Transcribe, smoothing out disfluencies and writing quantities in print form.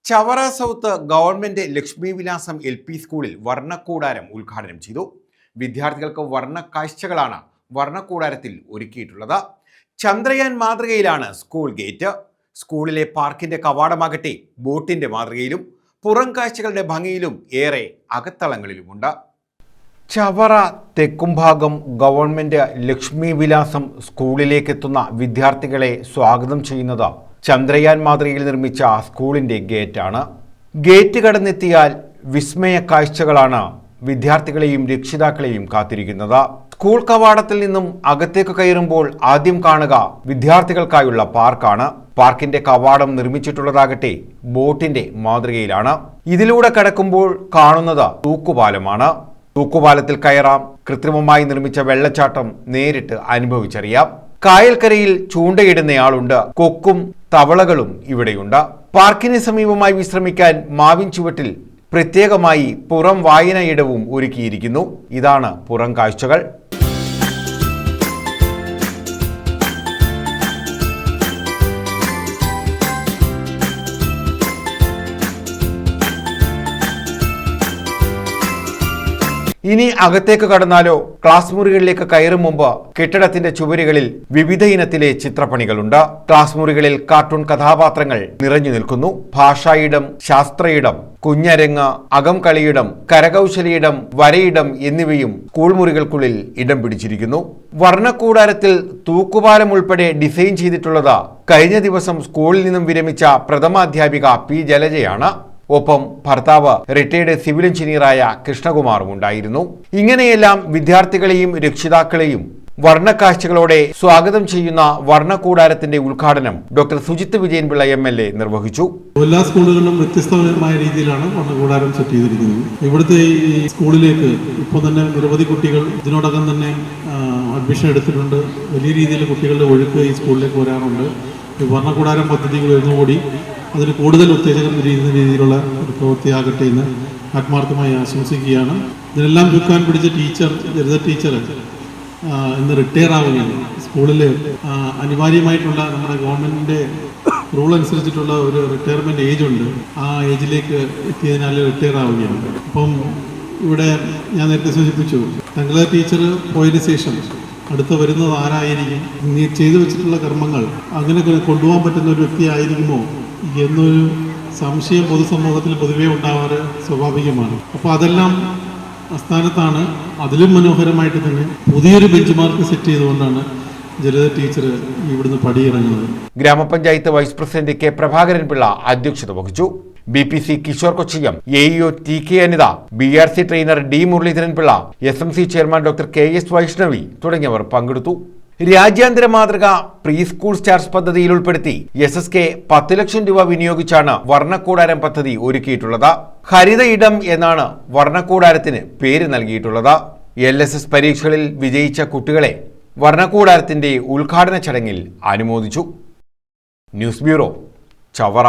Chavara south government Lakshmi വിലാസം LP സ്കൂളിൽ വർണ്ണക്കൂടാരം ഉദ്ഘാടനം ചെയ്തു. വിദ്യാർത്ഥികൾക്ക് വർണ്ണ കാഴ്ചകളാണ് വർണ്ണക്കൂടാരത്തിൽ ഒരുക്കിയിട്ടുള്ളത്. ചന്ദ്രയാൻ മാതൃകയിലാണ് സ്കൂൾ ഗേറ്റ്. സ്കൂളിലെ പാർക്കിന്റെ കവാടമാകട്ടെ ബോട്ടിന്റെ മാതൃകയിലും പുറം കാഴ്ചകളുടെ ഭംഗിയിലും ഏറെ അകത്തളങ്ങളിലുമുണ്ട്. ചവറ തെക്കുംഭാഗം ഗവൺമെന്റ് ലക്ഷ്മി വിലാസം സ്കൂളിലേക്കെത്തുന്ന വിദ്യാർത്ഥികളെ സ്വാഗതം ചെയ്യുന്നത് ചന്ദ്രയാൻ മാതൃകയിൽ നിർമ്മിച്ച സ്കൂളിന്റെ ഗേറ്റാണ്. ഗേറ്റ് കടന്നെത്തിയാൽ വിസ്മയ കാഴ്ചകളാണ് വിദ്യാർത്ഥികളെയും രക്ഷിതാക്കളെയും കാത്തിരിക്കുന്നത്. സ്കൂൾ കവാടത്തിൽ നിന്നും അകത്തേക്ക് കയറുമ്പോൾ ആദ്യം കാണുക വിദ്യാർത്ഥികൾക്കായുള്ള പാർക്കാണ്. പാർക്കിന്റെ കവാടം നിർമ്മിച്ചിട്ടുള്ളതാകട്ടെ ബോട്ടിന്റെ മാതൃകയിലാണ്. ഇതിലൂടെ കടക്കുമ്പോൾ കാണുന്നത് തൂക്കുപാലമാണ്. തൂക്കുപാലത്തിൽ കയറാം. കൃത്രിമമായി നിർമ്മിച്ച വെള്ളച്ചാട്ടം നേരിട്ട് അനുഭവിച്ചറിയാം. കായൽക്കരയിൽ ചൂണ്ടയിടുന്നയാളുണ്ട്. കൊക്കും തവളകളും ഇവിടെയുണ്ട്. പാർക്കിന് സമീപമായി വിശ്രമിക്കാൻ മാവിൻ ചുവട്ടിൽ പ്രത്യേകമായി പുറം വായനയിടവും ഒരുക്കിയിരിക്കുന്നു. ഇതാണ് പുറം കാഴ്ചകൾ. ഇനി അകത്തേക്ക് കടന്നാലോ? ക്ലാസ് മുറികളിലേക്ക് കയറും മുമ്പ് കെട്ടിടത്തിന്റെ ചുവരുകളിൽ വിവിധ ഇനത്തിലെ ചിത്രപ്പണികളുണ്ട്. ക്ലാസ് മുറികളിൽ കാർട്ടൂൺ കഥാപാത്രങ്ങൾ നിറഞ്ഞു നിൽക്കുന്നു. ഭാഷായിടം, ശാസ്ത്രയിടം, കുഞ്ഞരങ്ങ്, അകംകളിയിടം, കരകൗശലിയിടം, വരയിടം എന്നിവയും സ്കൂൾ മുറികൾക്കുള്ളിൽ ഇടം പിടിച്ചിരിക്കുന്നു. വർണ്ണക്കൂടാരത്തിൽ തൂക്കുപാലം ഉൾപ്പെടെ ഡിസൈൻ ചെയ്തിട്ടുള്ളത് കഴിഞ്ഞ ദിവസം സ്കൂളിൽ നിന്നും വിരമിച്ച പ്രഥമാധ്യാപിക P. ജലജയാണ്. ഒപ്പം ഭർത്താവ് റിട്ടയർഡ് സിവിൽ എഞ്ചിനീയറായ കൃഷ്ണകുമാറും ഉണ്ടായിരുന്നു. ഇങ്ങനെയെല്ലാം വിദ്യാർത്ഥികളെയും രക്ഷിതാക്കളെയും വർണ്ണക്കാഴ്ചകളോടെ സ്വാഗതം ചെയ്യുന്ന വർണ്ണക്കൂടാരത്തിന്റെ ഉദ്ഘാടനം ഡോക്ടർ സുജിത്ത് വിജയൻപിള്ള MLA നിർവഹിച്ചു. എല്ലാ സ്കൂളുകളിലും വ്യത്യസ്തമായ രീതിയിലാണ് വർണ്ണക്കൂടാരം സെറ്റ് ചെയ്തിരിക്കുന്നത്. ഇവിടുത്തെ ഈ സ്കൂളിലേക്ക് ഇപ്പോൾ തന്നെ നിരവധി കുട്ടികൾ ഇതിനോടകം തന്നെ അഡ്മിഷൻ എടുത്തിട്ടുണ്ട്. വലിയ രീതിയിൽ കുട്ടികളുടെ ഒഴുക്ക് ഈ സ്കൂളിലേക്ക് വരാറുണ്ട്. ഈ വർണ്ണക്കൂടാരം പദ്ധതികൾ വരുന്നതോടി അതിന് കൂടുതൽ ഉത്തേജകം ചെയ്യുന്ന രീതിയിലുള്ള ഒരു പ്രവൃത്തിയാകട്ടെ എന്ന് ആത്മാർത്ഥമായി ആശംസിക്കുകയാണ്. ഇതിനെല്ലാം ചുക്കാൻ പിടിച്ച ലളിത ടീച്ചർ ഇന്ന് റിട്ടയർ ആവുകയാണ്. സ്കൂളിൽ അനിവാര്യമായിട്ടുള്ള നമ്മുടെ ഗവൺമെൻറ്റിൻ്റെ റൂൾ അനുസരിച്ചിട്ടുള്ള ഒരു റിട്ടയർമെൻറ്റ് ഏജ് ഉണ്ട്. ആ ഏജിലേക്ക് എത്തിയതിനാൽ റിട്ടയർ ആവുകയാണ്. അപ്പം ഇവിടെ ഞാൻ നേരത്തെ സൂചിപ്പിച്ചു, ലളിത ടീച്ചർ പോയതിനു ശേഷം അടുത്ത് വരുന്നത് ആരായിരിക്കും, നീ ചെയ്തു വെച്ചിട്ടുള്ള കർമ്മങ്ങൾ അങ്ങനെ കൊണ്ടുപോകാൻ പറ്റുന്ന ഒരു വ്യക്തി ആയിരിക്കുമോ എന്നൊരു സംശയം പൊതുസമൂഹത്തിൽ പൊതുവേ ഉണ്ടാവാറ് സ്വാഭാവികമാണ്. അപ്പോൾ അതെല്ലാം അസ്ഥാനത്താണ്. അതിലും മനോഹരമായിട്ട് തന്നെ പുതിയൊരു ബെഞ്ച് മാർക്ക് സെറ്റ് ചെയ്തുകൊണ്ടാണ് ലളിത ടീച്ചർ ഇവിടുന്ന് പടിയിറങ്ങുന്നത്. ഗ്രാമപഞ്ചായത്ത് vice president K. Prabhakaran Pillai അധ്യക്ഷത വഹിച്ചു. BPC Kishore Kochiyam, AEO TK Anitha, BRC trainer D. Muraleedharan Pillai, SMC chairman doctor KS Vaishnavi തുടങ്ങിയവർ പങ്കെടുത്തു. രാജ്യാന്തര മാതൃക പ്രീ സ്കൂൾ സ്റ്റാർസ് പദ്ധതിയിൽ ഉൾപ്പെടുത്തി SSK 10 ലക്ഷം രൂപ വിനിയോഗിച്ചാണ് വർണ്ണക്കൂടാരം പദ്ധതി ഒരുക്കിയിട്ടുള്ളത്. ഹരിത ഇടം എന്നാണ് വർണ്ണക്കൂടാരത്തിന് പേര് നൽകിയിട്ടുള്ളത്. LSS പരീക്ഷകളിൽ വിജയിച്ച കുട്ടികളെ വർണ്ണക്കൂടാരത്തിന്റെ ഉദ്ഘാടന ചടങ്ങിൽ അനുമോദിച്ചു. News bureau, Chavara.